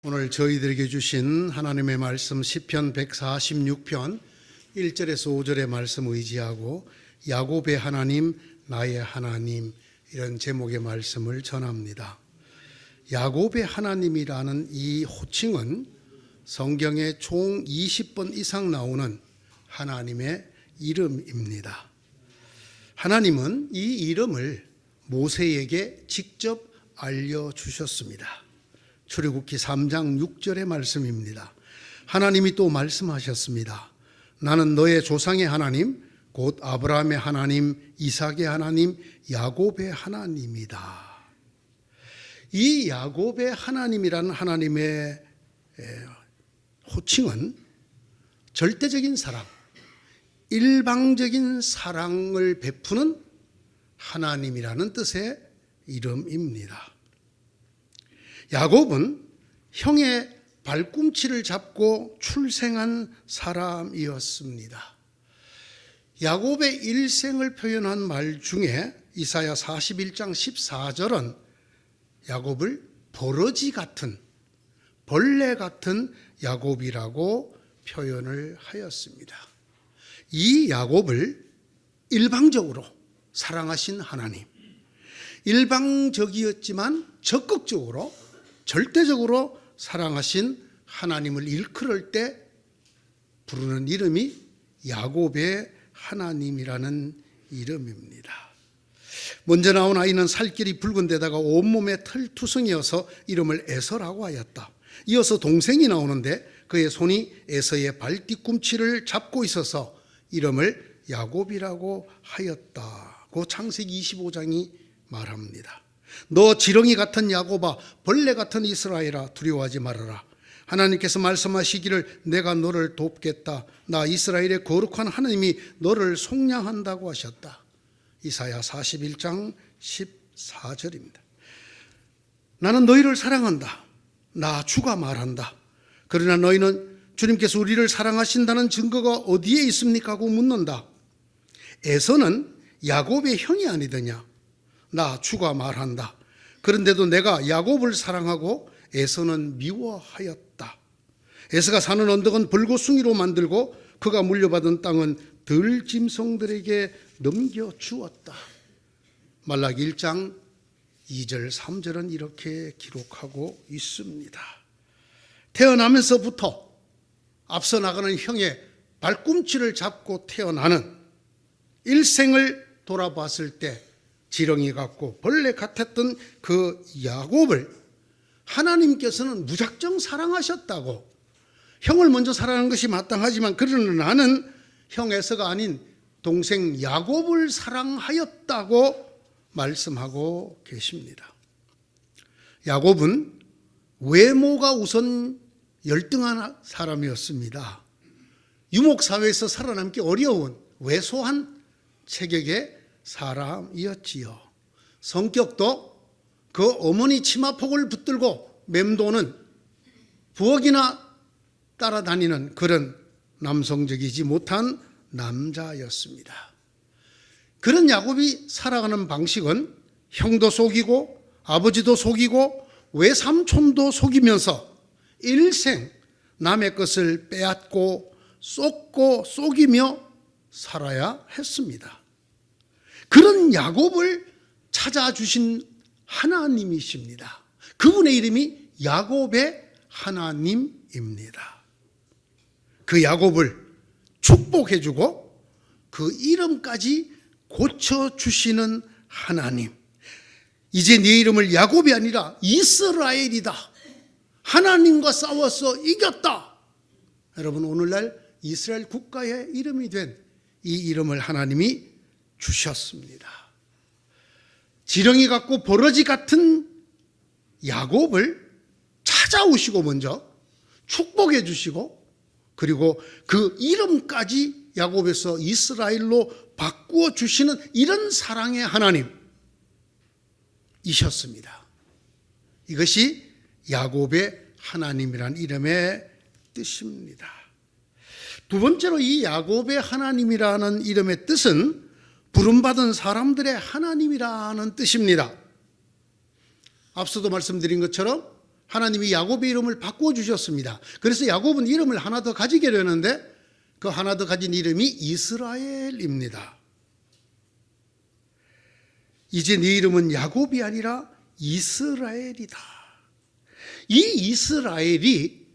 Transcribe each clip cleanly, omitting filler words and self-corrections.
오늘 저희들에게 주신 하나님의 말씀 시편 146편 1절에서 5절의 말씀 의지하고 야곱의 하나님 나의 하나님 이런 제목의 말씀을 전합니다. 야곱의 하나님이라는 이 호칭은 성경에 총 20번 이상 나오는 하나님의 이름입니다. 하나님은 이 이름을 모세에게 직접 알려주셨습니다. 출애굽기 3장 6절의 말씀입니다. 하나님이 또 말씀하셨습니다. 나는 너의 조상의 하나님, 곧 아브라함의 하나님, 이삭의 하나님, 야곱의 하나님이다. 이 야곱의 하나님이라는 하나님의 호칭은 절대적인 사랑, 일방적인 사랑을 베푸는 하나님이라는 뜻의 이름입니다. 야곱은 형의 발꿈치를 잡고 출생한 사람이었습니다. 야곱의 일생을 표현한 말 중에 이사야 41장 14절은 야곱을 버러지 같은, 벌레 같은 야곱이라고 표현을 하였습니다. 이 야곱을 일방적으로 사랑하신 하나님, 일방적이었지만 적극적으로 절대적으로 사랑하신 하나님을 일컬을 때 부르는 이름이 야곱의 하나님이라는 이름입니다. 먼저 나온 아이는 살결이 붉은 데다가 온몸에 털투성이어서 이름을 에서라고 하였다. 이어서 동생이 나오는데 그의 손이 에서의 발뒤꿈치를 잡고 있어서 이름을 야곱이라고 하였다고 창세기 25장이 말합니다. 너 지렁이 같은 야곱아, 벌레 같은 이스라엘아, 두려워하지 말아라. 하나님께서 말씀하시기를 내가 너를 돕겠다. 나 이스라엘의 거룩한 하나님이 너를 속량한다고 하셨다. 이사야 41장 14절입니다. 나는 너희를 사랑한다. 나 주가 말한다. 그러나 너희는 주님께서 우리를 사랑하신다는 증거가 어디에 있습니까? 하고 묻는다. 에서는 야곱의 형이 아니더냐? 나 주가 말한다. 그런데도 내가 야곱을 사랑하고 에서는 미워하였다. 에서가 사는 언덕은 벌겋숭이로 만들고 그가 물려받은 땅은 들짐승들에게 넘겨주었다. 말라기 1장 2절 3절은 이렇게 기록하고 있습니다. 태어나면서부터 앞서 나가는 형의 발꿈치를 잡고 태어나는 일생을 돌아봤을 때 지렁이 같고 벌레 같았던 그 야곱을 하나님께서는 무작정 사랑하셨다고, 형을 먼저 사랑하는 것이 마땅하지만 그러나 나는 형 에서가 아닌 동생 야곱을 사랑하였다고 말씀하고 계십니다. 야곱은 외모가 우선 열등한 사람이었습니다. 유목사회에서 살아남기 어려운 왜소한 체격의 사람이었지요. 성격도 그 어머니 치마폭을 붙들고 맴도는 부엌이나 따라다니는 그런 남성적이지 못한 남자였습니다. 그런 야곱이 살아가는 방식은 형도 속이고 아버지도 속이고 외삼촌도 속이면서 일생 남의 것을 빼앗고 쏟고 속이며 살아야 했습니다. 그런 야곱을 찾아주신 하나님이십니다. 그분의 이름이 야곱의 하나님입니다. 그 야곱을 축복해주고 그 이름까지 고쳐주시는 하나님. 이제 네 이름을 야곱이 아니라 이스라엘이다. 하나님과 싸워서 이겼다. 여러분, 오늘날 이스라엘 국가의 이름이 된 이 이름을 하나님이 주셨습니다. 지렁이 같고 버러지 같은 야곱을 찾아오시고 먼저 축복해 주시고 그리고 그 이름까지 야곱에서 이스라엘로 바꾸어 주시는 이런 사랑의 하나님이셨습니다. 이것이 야곱의 하나님이란 이름의 뜻입니다. 두 번째로 이 야곱의 하나님이라는 이름의 뜻은 부름받은 사람들의 하나님이라는 뜻입니다. 앞서도 말씀드린 것처럼 하나님이 야곱의 이름을 바꾸어 주셨습니다. 그래서 야곱은 이름을 하나 더 가지게 되는데 그 하나 더 가진 이름이 이스라엘입니다. 이제 네 이름은 야곱이 아니라 이스라엘이다. 이 이스라엘이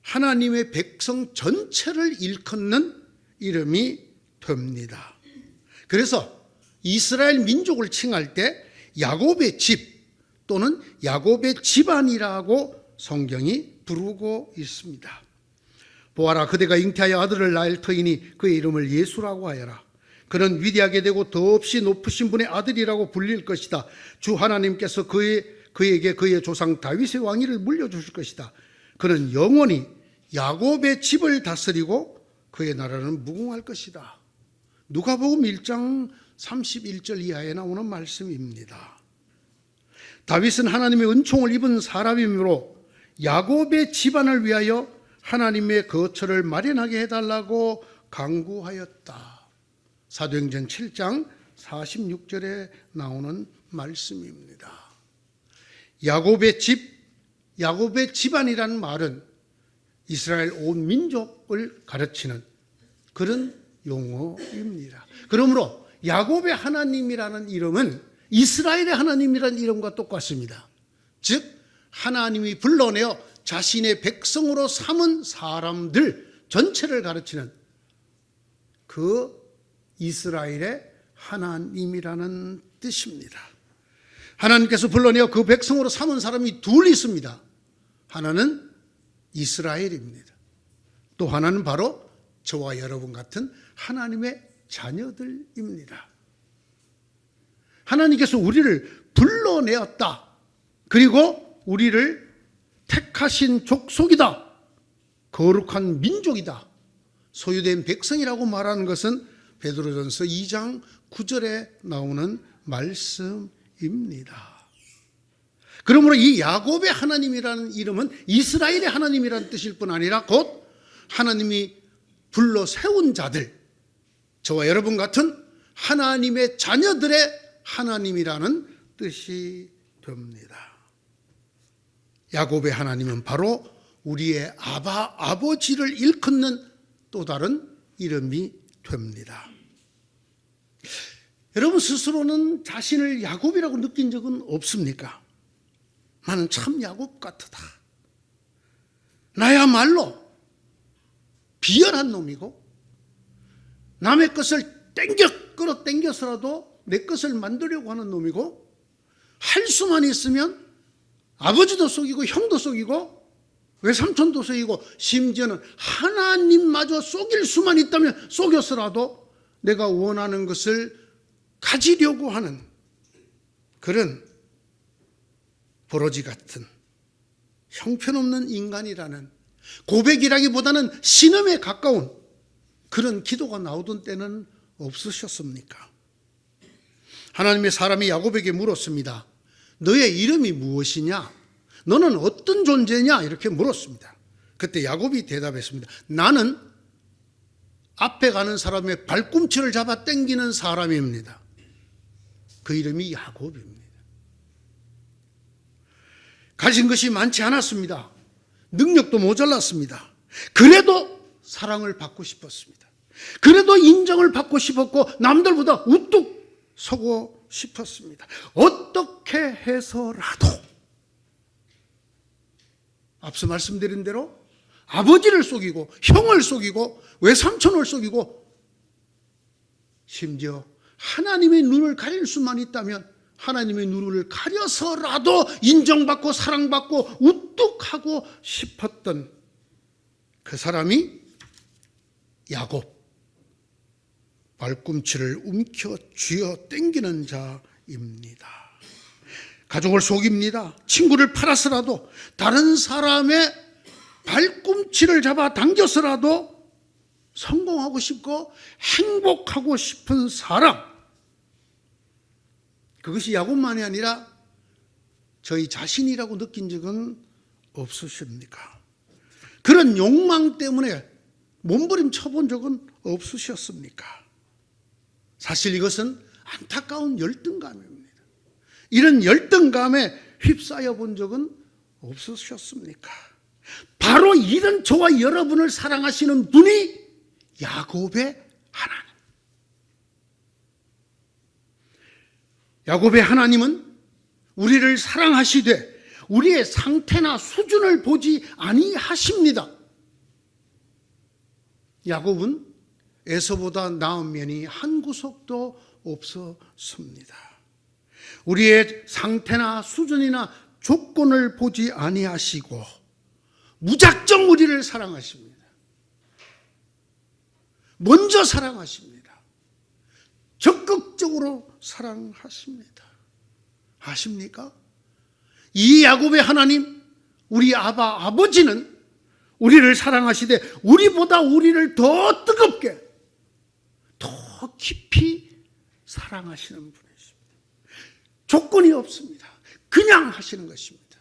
하나님의 백성 전체를 일컫는 이름이 됩니다. 그래서 이스라엘 민족을 칭할 때 야곱의 집 또는 야곱의 집안이라고 성경이 부르고 있습니다. 보아라, 그대가 잉태하여 아들을 낳을 터이니 그의 이름을 예수라고 하여라. 그는 위대하게 되고 더없이 높으신 분의 아들이라고 불릴 것이다. 주 하나님께서 그에게 그의 조상 다윗의 왕위를 물려주실 것이다. 그는 영원히 야곱의 집을 다스리고 그의 나라는 무궁할 것이다. 누가복음 1장 31절 이하에 나오는 말씀입니다. 다윗은 하나님의 은총을 입은 사람이므로 야곱의 집안을 위하여 하나님의 거처를 마련하게 해달라고 강구하였다. 사도행전 7장 46절에 나오는 말씀입니다. 야곱의 집, 야곱의 집안이라는 말은 이스라엘 온 민족을 가르치는 그런 용어입니다. 그러므로 야곱의 하나님이라는 이름은 이스라엘의 하나님이라는 이름과 똑같습니다. 즉 하나님이 불러내어 자신의 백성으로 삼은 사람들 전체를 가르치는 그 이스라엘의 하나님이라는 뜻입니다. 하나님께서 불러내어 그 백성으로 삼은 사람이 둘 있습니다. 하나는 이스라엘입니다. 또 하나는 바로 저와 여러분 같은 하나님의 자녀들입니다. 하나님께서 우리를 불러내었다. 그리고 우리를 택하신 족속이다. 거룩한 민족이다. 소유된 백성이라고 말하는 것은 베드로전서 2장 9절에 나오는 말씀입니다. 그러므로 이 야곱의 하나님이라는 이름은 이스라엘의 하나님이라는 뜻일 뿐 아니라 곧 하나님이 불러 세운 자들, 저와 여러분 같은 하나님의 자녀들의 하나님이라는 뜻이 됩니다. 야곱의 하나님은 바로 우리의 아버지를 일컫는 또 다른 이름이 됩니다. 여러분 스스로는 자신을 야곱이라고 느낀 적은 없습니까? 나는 참 야곱 같다. 나야말로 비열한 놈이고 남의 것을 끌어당겨서라도 내 것을 만들려고 하는 놈이고 할 수만 있으면 아버지도 속이고 형도 속이고 외삼촌도 속이고 심지어는 하나님마저 속일 수만 있다면 속여서라도 내가 원하는 것을 가지려고 하는 그런 버러지 같은 형편없는 인간이라는 고백이라기보다는 신음에 가까운 그런 기도가 나오던 때는 없으셨습니까? 하나님의 사람이 야곱에게 물었습니다. 너의 이름이 무엇이냐? 너는 어떤 존재냐? 이렇게 물었습니다. 그때 야곱이 대답했습니다. 나는 앞에 가는 사람의 발꿈치를 잡아 당기는 사람입니다. 그 이름이 야곱입니다. 가진 것이 많지 않았습니다. 능력도 모자랐습니다. 그래도 사랑을 받고 싶었습니다. 그래도 인정을 받고 싶었고 남들보다 우뚝 서고 싶었습니다. 어떻게 해서라도 앞서 말씀드린 대로 아버지를 속이고 형을 속이고 외삼촌을 속이고 심지어 하나님의 눈을 가릴 수만 있다면 하나님의 눈을 가려서라도 인정받고 사랑받고 우뚝하고 싶었던 그 사람이 야곱, 발꿈치를 움켜 쥐어 당기는 자입니다. 가족을 속입니다. 친구를 팔아서라도 다른 사람의 발꿈치를 잡아 당겨서라도 성공하고 싶고 행복하고 싶은 사람, 그것이 야곱만이 아니라 저희 자신이라고 느낀 적은 없으십니까? 그런 욕망 때문에 몸부림 쳐본 적은 없으셨습니까? 사실 이것은 안타까운 열등감입니다. 이런 열등감에 휩싸여 본 적은 없으셨습니까? 바로 이런 저와 여러분을 사랑하시는 분이 야곱의 하나님. 야곱의 하나님은 우리를 사랑하시되 우리의 상태나 수준을 보지 아니하십니다. 야곱은 에서보다 나은 면이 한 구석도 없었습니다. 우리의 상태나 수준이나 조건을 보지 아니하시고 무작정 우리를 사랑하십니다. 먼저 사랑하십니다. 적극적으로 사랑하십니다. 아십니까? 이 야곱의 하나님, 우리 아버지는 우리를 사랑하시되 우리보다 우리를 더 뜨겁게, 더 깊이 사랑하시는 분이십니다. 조건이 없습니다. 그냥 하시는 것입니다.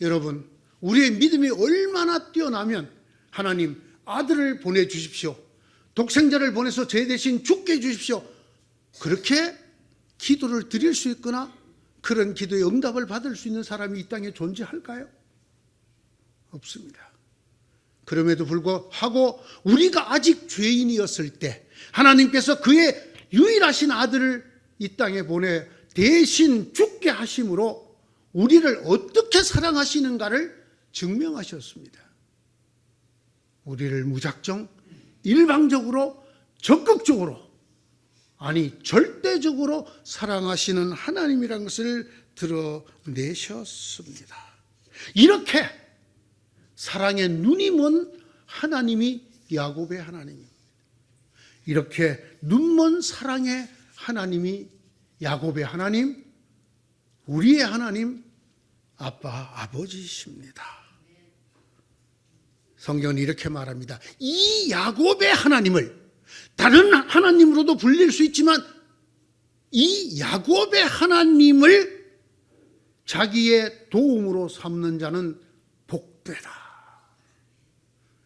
여러분, 우리의 믿음이 얼마나 뛰어나면 하나님 아들을 보내주십시오, 독생자를 보내서 제 대신 죽게 해주십시오, 그렇게 기도를 드릴 수 있거나 그런 기도의 응답을 받을 수 있는 사람이 이 땅에 존재할까요? 없습니다. 그럼에도 불구하고 우리가 아직 죄인이었을 때 하나님께서 그의 유일하신 아들을 이 땅에 보내 대신 죽게 하심으로 우리를 어떻게 사랑하시는가를 증명하셨습니다. 우리를 무작정, 일방적으로, 적극적으로, 아니 절대적으로 사랑하시는 하나님이라는 것을 드러내셨습니다. 이렇게 사랑의 눈이 먼 하나님이 야곱의 하나님입니다. 이렇게 눈먼 사랑의 하나님이 야곱의 하나님, 우리의 하나님, 아버지십니다. 성경은 이렇게 말합니다. 이 야곱의 하나님을 다른 하나님으로도 불릴 수 있지만 이 야곱의 하나님을 자기의 도움으로 삼는 자는 복되다.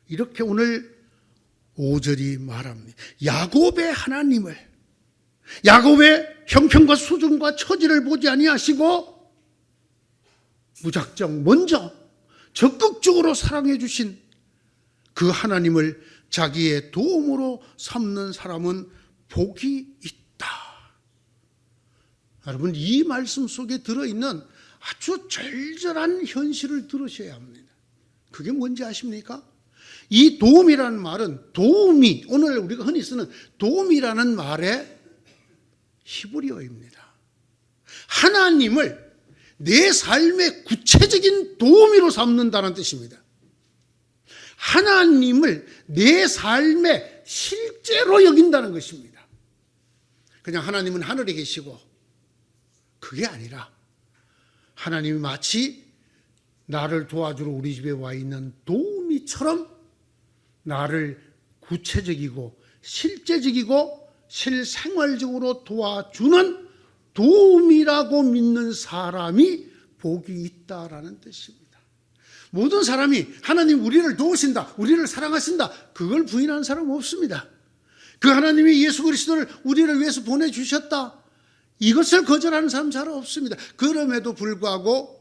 이렇게 오늘 5절이 말합니다. 야곱의 하나님을, 야곱의 형편과 수준과 처지를 보지 아니하시고 무작정 먼저 적극적으로 사랑해 주신 그 하나님을 자기의 도움으로 삼는 사람은 복이 있다. 여러분, 이 말씀 속에 들어있는 아주 절절한 현실을 들으셔야 합니다. 그게 뭔지 아십니까? 이 도움이라는 말은, 도움이, 오늘 우리가 흔히 쓰는 도움이라는 말의 히브리어입니다. 하나님을 내 삶의 구체적인 도우미로 삼는다는 뜻입니다. 하나님을 내 삶에 실제로 여긴다는 것입니다. 그냥 하나님은 하늘에 계시고, 그게 아니라 하나님이 마치 나를 도와주러 우리 집에 와 있는 도우미처럼 나를 구체적이고 실제적이고 실생활적으로 도와주는 도움이라고 믿는 사람이 복이 있다라는 뜻입니다. 모든 사람이 하나님 우리를 도우신다, 우리를 사랑하신다, 그걸 부인하는 사람은 없습니다. 그 하나님이 예수 그리스도를 우리를 위해서 보내주셨다, 이것을 거절하는 사람 잘 없습니다. 그럼에도 불구하고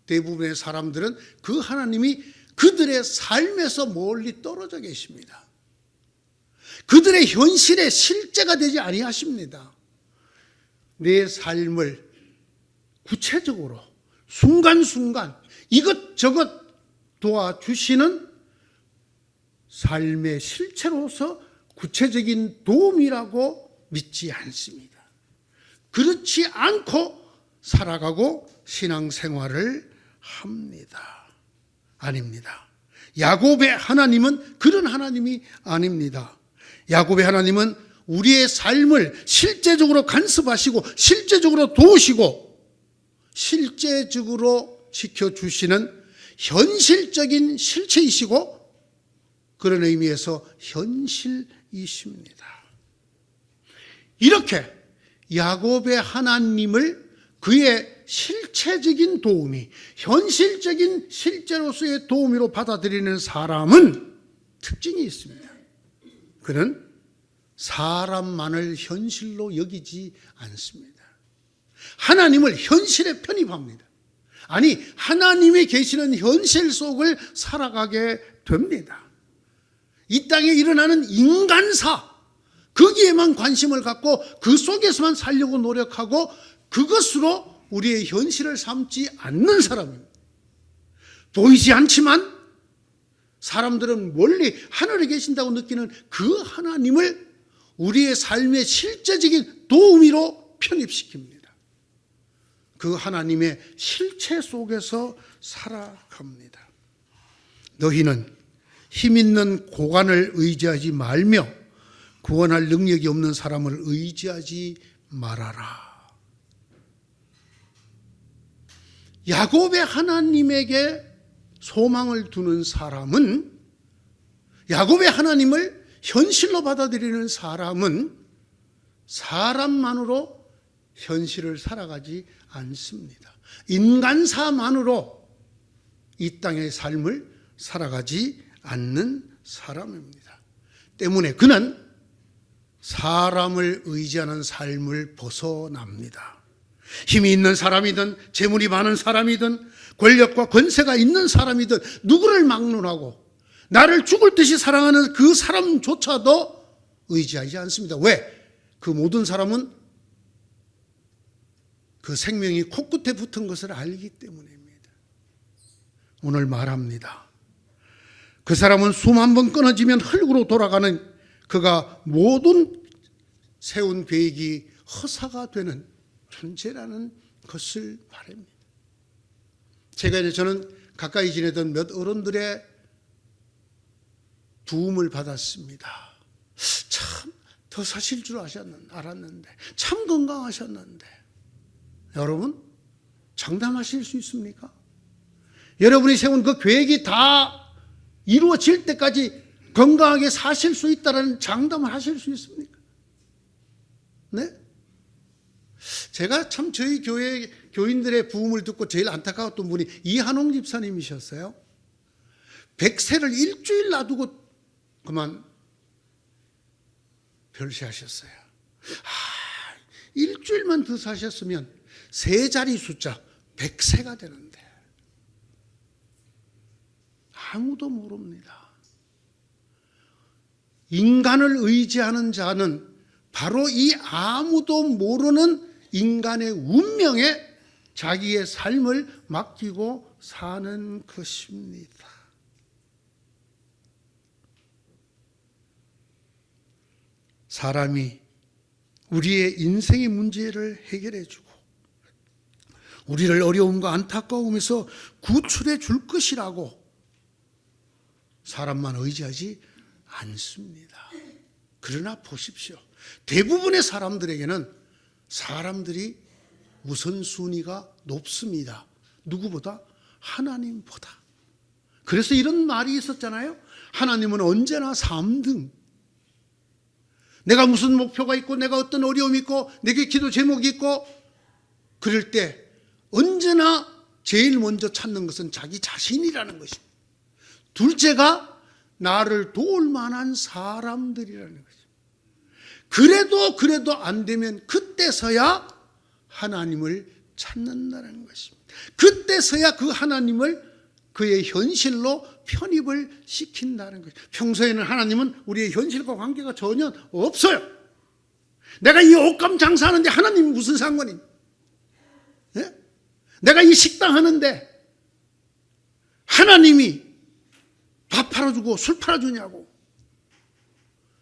대부분의 사람들은 그 하나님이 그들의 삶에서 멀리 떨어져 계십니다. 그들의 현실에 실제가 되지 아니하십니다. 내 삶을 구체적으로 순간순간 이것저것 도와주시는 삶의 실체로서 구체적인 도움이라고 믿지 않습니다. 그렇지 않고 살아가고 신앙생활을 합니다. 아닙니다. 야곱의 하나님은 그런 하나님이 아닙니다. 야곱의 하나님은 우리의 삶을 실제적으로 간섭하시고 실제적으로 도우시고 실제적으로 지켜주시는 현실적인 실체이시고 그런 의미에서 현실이십니다. 이렇게 야곱의 하나님을 그의 실체적인 도우미, 현실적인 실제로서의 도우미로 받아들이는 사람은 특징이 있습니다. 그는 사람만을 현실로 여기지 않습니다. 하나님을 현실에 편입합니다. 아니, 하나님이 계시는 현실 속을 살아가게 됩니다. 이 땅에 일어나는 인간사, 거기에만 관심을 갖고 그 속에서만 살려고 노력하고 그것으로 우리의 현실을 삼지 않는 사람입니다. 보이지 않지만 사람들은 멀리 하늘에 계신다고 느끼는 그 하나님을 우리의 삶의 실제적인 도우미로 편입시킵니다. 그 하나님의 실체 속에서 살아갑니다. 너희는 힘 있는 고관을 의지하지 말며 구원할 능력이 없는 사람을 의지하지 말아라. 야곱의 하나님에게 소망을 두는 사람은, 야곱의 하나님을 현실로 받아들이는 사람은 사람만으로 현실을 살아가지 않습니다. 인간사만으로 이 땅의 삶을 살아가지 않는 사람입니다. 때문에 그는 사람을 의지하는 삶을 벗어납니다. 힘이 있는 사람이든 재물이 많은 사람이든 권력과 권세가 있는 사람이든 누구를 막론하고 나를 죽을 듯이 사랑하는 그 사람조차도 의지하지 않습니다. 왜? 그 모든 사람은 그 생명이 코끝에 붙은 것을 알기 때문입니다. 오늘 말합니다. 그 사람은 숨 한 번 끊어지면 흙으로 돌아가는 그가 모든 세운 계획이 허사가 되는 존재라는 것을 말합니다. 저는 가까이 지내던 몇 어른들의 도움을 받았습니다. 참 더 사실 줄 알았는데, 참 건강하셨는데. 여러분, 장담하실 수 있습니까? 여러분이 세운 그 계획이 다 이루어질 때까지 건강하게 사실 수 있다는 장담을 하실 수 있습니까? 네? 제가 참 저희 교회 교인들의 부음을 듣고 제일 안타까웠던 분이 이한홍 집사님이셨어요. 100세를 일주일 놔두고 그만 별세하셨어요. 일주일만 더 사셨으면 세 자리 숫자 100세가 되는데 아무도 모릅니다. 인간을 의지하는 자는 바로 이 아무도 모르는 인간의 운명에 자기의 삶을 맡기고 사는 것입니다. 사람이 우리의 인생의 문제를 해결해 주고 우리를 어려움과 안타까움에서 구출해 줄 것이라고 사람만 의지하지 않습니다. 그러나 보십시오. 대부분의 사람들에게는 사람들이 우선순위가 높습니다. 누구보다? 하나님보다. 그래서 이런 말이 있었잖아요. 하나님은 언제나 3등. 내가 무슨 목표가 있고 내가 어떤 어려움이 있고 내게 기도 제목이 있고 그럴 때 언제나 제일 먼저 찾는 것은 자기 자신이라는 것입니다. 둘째가 나를 도울 만한 사람들이라는 것입니다. 그래도 안 되면 그때서야 하나님을 찾는다는 것입니다. 그때서야 그 하나님을 그의 현실로 편입을 시킨다는 것입니다. 평소에는 하나님은 우리의 현실과 관계가 전혀 없어요. 내가 이 옷감 장사하는데 하나님이 무슨 상관이? 예? 내가 이 식당 하는데 하나님이 밥 팔아주고 술 팔아주냐고.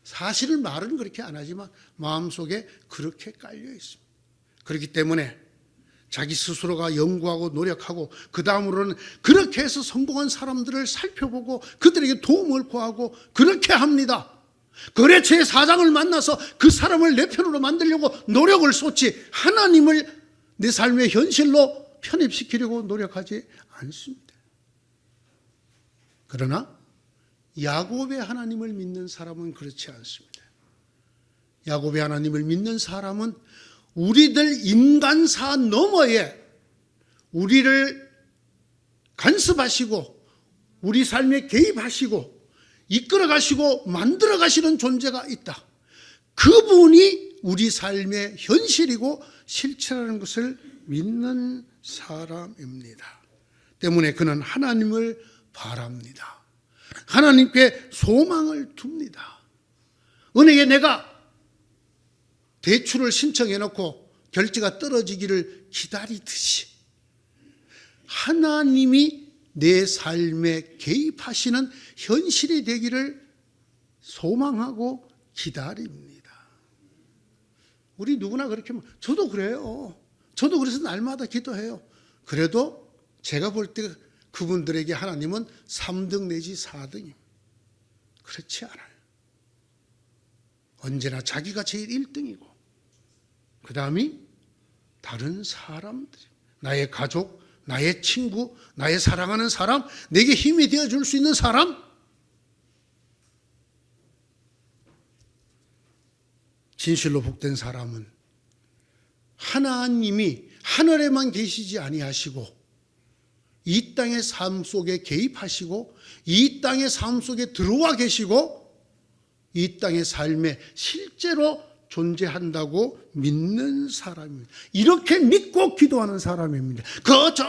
사실은 말은 그렇게 안 하지만 마음속에 그렇게 깔려 있습니다. 그렇기 때문에 자기 스스로가 연구하고 노력하고 그 다음으로는 그렇게 해서 성공한 사람들을 살펴보고 그들에게 도움을 구하고 그렇게 합니다. 거래처의 사장을 만나서 그 사람을 내 편으로 만들려고 노력을 쏟지 하나님을 내 삶의 현실로 편입시키려고 노력하지 않습니다. 그러나 야곱의 하나님을 믿는 사람은 그렇지 않습니다. 야곱의 하나님을 믿는 사람은 우리들 인간사 너머에 우리를 간섭하시고 우리 삶에 개입하시고 이끌어 가시고 만들어 가시는 존재가 있다. 그분이 우리 삶의 현실이고 실체라는 것을 믿는 사람입니다. 때문에 그는 하나님을 바랍니다. 하나님께 소망을 둡니다. 은행에 내가 대출을 신청해 놓고 결제가 떨어지기를 기다리듯이 하나님이 내 삶에 개입하시는 현실이 되기를 소망하고 기다립니다. 우리 누구나 그렇게, 저도 그래요. 저도 그래서 날마다 기도해요. 그래도 제가 볼 때 그분들에게 하나님은 3등 내지 4등입니다. 그렇지 않아요. 언제나 자기가 제일 1등이고 그 다음이 다른 사람들, 나의 가족, 나의 친구, 나의 사랑하는 사람, 내게 힘이 되어줄 수 있는 사람. 진실로 복된 사람은 하나님이 하늘에만 계시지 아니하시고 이 땅의 삶 속에 개입하시고 이 땅의 삶 속에 들어와 계시고 이 땅의 삶에 실제로 존재한다고 믿는 사람입니다. 이렇게 믿고 기도하는 사람입니다. 그저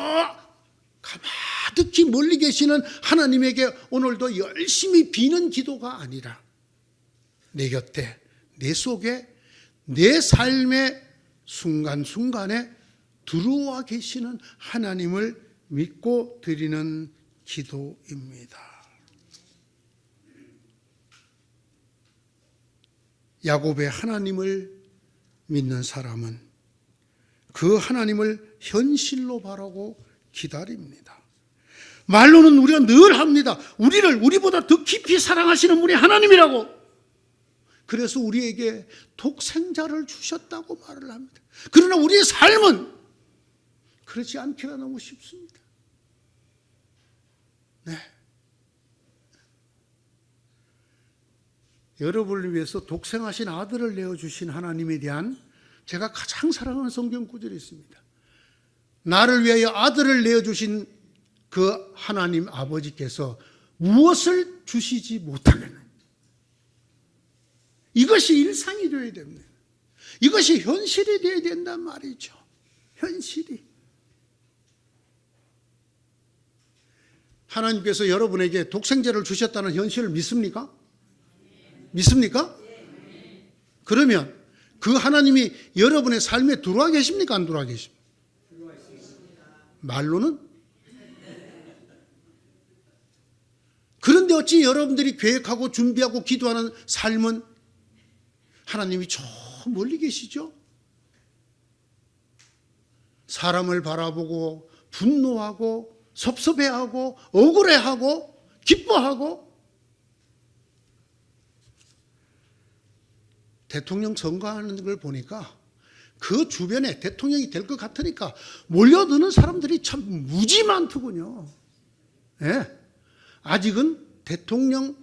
가만히 멀리 계시는 하나님에게 오늘도 열심히 비는 기도가 아니라 내 곁에, 내 속에, 내 삶의 순간순간에 들어와 계시는 하나님을 믿고 드리는 기도입니다. 야곱의 하나님을 믿는 사람은 그 하나님을 현실로 바라고 기다립니다. 말로는 우리가 늘 합니다. 우리보다 더 깊이 사랑하시는 분이 하나님이라고. 그래서 우리에게 독생자를 주셨다고 말을 합니다. 그러나 우리의 삶은 그렇지 않기가 너무 쉽습니다. 네. 여러분을 위해서 독생하신 아들을 내어주신 하나님에 대한 제가 가장 사랑하는 성경 구절이 있습니다. 나를 위하여 아들을 내어주신 그 하나님 아버지께서 무엇을 주시지 못하겠느냐. 이것이 일상이 되어야 됩니다. 이것이 현실이 되어야 된단 말이죠. 현실이. 하나님께서 여러분에게 독생자를 주셨다는 현실을 믿습니까? 믿습니까? 그러면 그 하나님이 여러분의 삶에 들어와 계십니까? 안 들어와 계십니까? 말로는? 그런데 어찌 여러분들이 계획하고 준비하고 기도하는 삶은 하나님이 저 멀리 계시죠? 사람을 바라보고 분노하고 섭섭해하고 억울해하고 기뻐하고 대통령 선거하는 걸 보니까 그 주변에 대통령이 될 것 같으니까 몰려드는 사람들이 참 무지 많더군요. 네. 아직은 대통령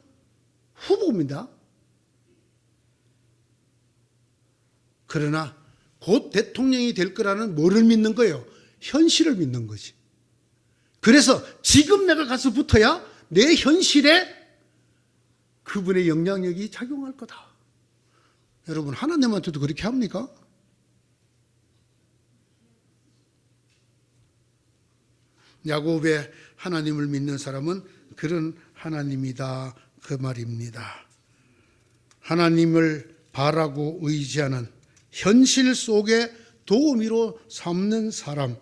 후보입니다. 그러나 곧 대통령이 될 거라는 뭐를 믿는 거예요? 현실을 믿는 거지. 그래서 지금 내가 가서 붙어야 내 현실에 그분의 영향력이 작용할 거다. 여러분, 하나님한테도 그렇게 합니까? 야곱의 하나님을 믿는 사람은 그런 하나님이다, 그 말입니다. 하나님을 바라고 의지하는 현실 속에 도우미로 삼는 사람,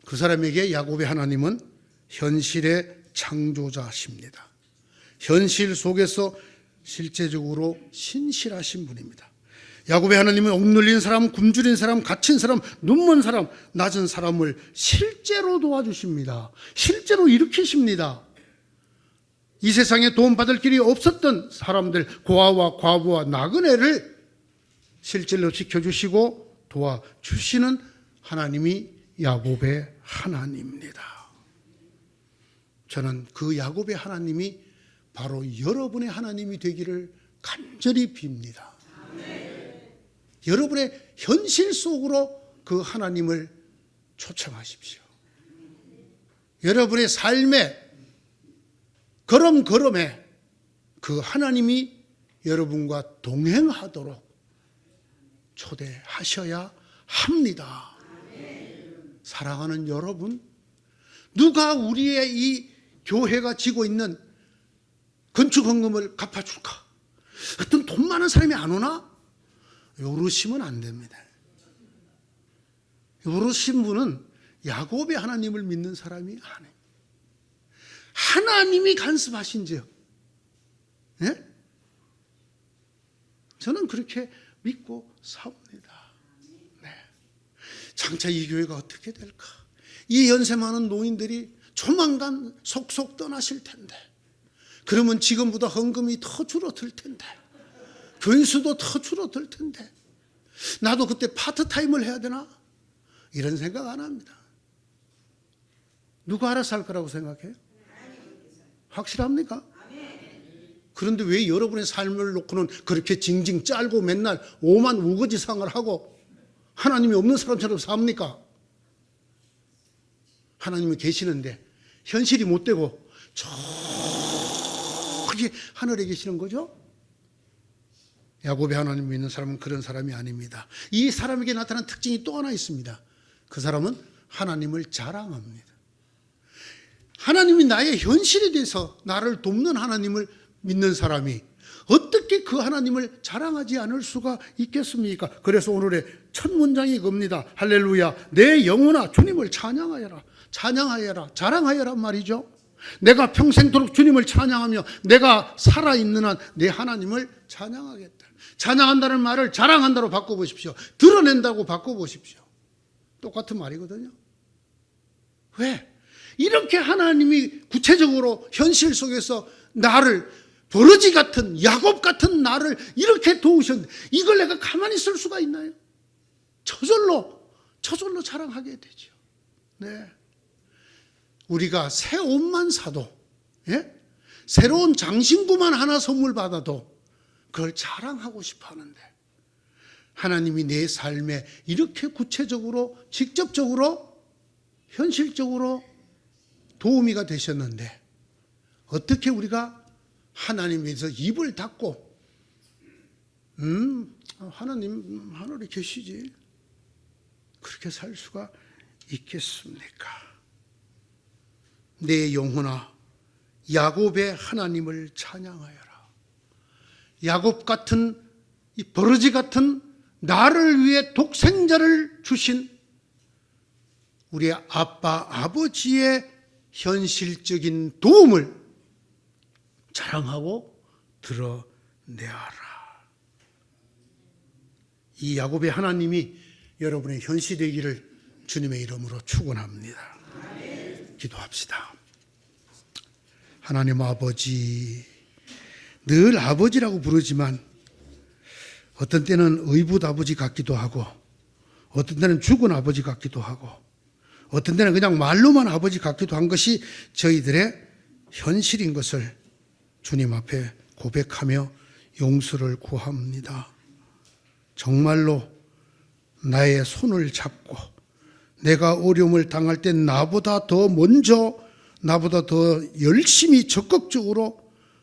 그 사람에게 야곱의 하나님은 현실의 창조자십니다. 현실 속에서 실제적으로 신실하신 분입니다. 야곱의 하나님은 억눌린 사람, 굶주린 사람, 갇힌 사람, 눈먼 사람, 낮은 사람을 실제로 도와주십니다. 실제로 일으키십니다. 이 세상에 도움받을 길이 없었던 사람들, 고아와 과부와 나그네를 실제로 지켜주시고 도와주시는 하나님이 야곱의 하나님입니다. 저는 그 야곱의 하나님이 바로 여러분의 하나님이 되기를 간절히 빕니다. 여러분의 현실 속으로 그 하나님을 초청하십시오. 여러분의 삶의 걸음걸음에 그 하나님이 여러분과 동행하도록 초대하셔야 합니다. 사랑하는 여러분, 누가 우리의 이 교회가 지고 있는 건축 헌금을 갚아줄까? 어떤 돈 많은 사람이 안 오나? 요러시면 안 됩니다. 요러신 분은 야곱의 하나님을 믿는 사람이 아니에요. 하나님이 간섭하신지요. 네? 저는 그렇게 믿고 삽니다. 네. 장차 이 교회가 어떻게 될까? 이 연세 많은 노인들이 조만간 속속 떠나실 텐데, 그러면 지금보다 헌금이 더 줄어들 텐데, 교인 수도 더 줄어들 텐데, 나도 그때 파트타임을 해야 되나? 이런 생각 안 합니다. 누가 알아서 할 거라고 생각해요? 확실합니까? 그런데 왜 여러분의 삶을 놓고는 그렇게 징징 짤고 맨날 오만 우거지상을 하고 하나님이 없는 사람처럼 삽니까? 하나님이 계시는데 현실이 못 되고 저기 하늘에 계시는 거죠? 야곱의 하나님 믿는 사람은 그런 사람이 아닙니다. 이 사람에게 나타난 특징이 또 하나 있습니다. 그 사람은 하나님을 자랑합니다. 하나님이 나의 현실에 대해서 나를 돕는 하나님을 믿는 사람이 어떻게 그 하나님을 자랑하지 않을 수가 있겠습니까? 그래서 오늘의 첫 문장이 겁니다. 할렐루야, 내 영혼아 주님을 찬양하여라. 찬양하여라, 자랑하여란 말이죠. 내가 평생도록 주님을 찬양하며 내가 살아있는 한 내 하나님을 찬양하겠다. 찬양한다는 말을 자랑한다로 바꿔보십시오. 드러낸다고 바꿔보십시오. 똑같은 말이거든요. 왜? 이렇게 하나님이 구체적으로 현실 속에서 나를, 버러지 같은 야곱 같은 나를 이렇게 도우셨는데 이걸 내가 가만히 있을 수가 있나요? 저절로 자랑하게 되죠. 네. 우리가 새 옷만 사도, 예? 새로운 장신구만 하나 선물 받아도 그걸 자랑하고 싶어 하는데, 하나님이 내 삶에 이렇게 구체적으로, 직접적으로, 현실적으로 도우미가 되셨는데 어떻게 우리가 하나님에서 입을 닫고 하나님 하늘에 계시지, 그렇게 살 수가 있겠습니까? 내 영혼아 야곱의 하나님을 찬양하여라. 야곱 같은 이 버러지 같은 나를 위해 독생자를 주신 우리 아빠 아버지의 현실적인 도움을 자랑하고 드러내라. 이 야곱의 하나님이 여러분의 현실이기를 주님의 이름으로 축원합니다. 기도합시다. 하나님 아버지, 늘 아버지라고 부르지만 어떤 때는 의붓 아버지 같기도 하고, 어떤 때는 죽은 아버지 같기도 하고, 어떤 때는 그냥 말로만 아버지 같기도 한 것이 저희들의 현실인 것을 주님 앞에 고백하며 용서를 구합니다. 정말로 나의 손을 잡고 내가 어려움을 당할 때 나보다 더 먼저, 나보다 더 열심히 적극적으로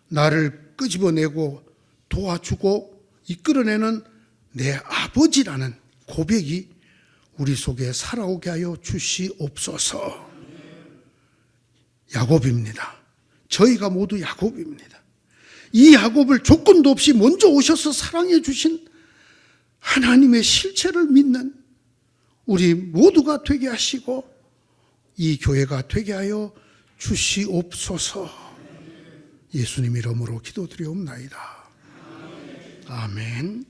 나를 끄집어내고 도와주고 이끌어내는 내 아버지라는 고백이 우리 속에 살아오게 하여 주시옵소서. 야곱입니다. 저희가 모두 야곱입니다. 이 야곱을 조건도 없이 먼저 오셔서 사랑해 주신 하나님의 실체를 믿는 우리 모두가 되게 하시고 이 교회가 되게 하여 주시옵소서. 예수님 이름으로 기도드리옵나이다. 아멘.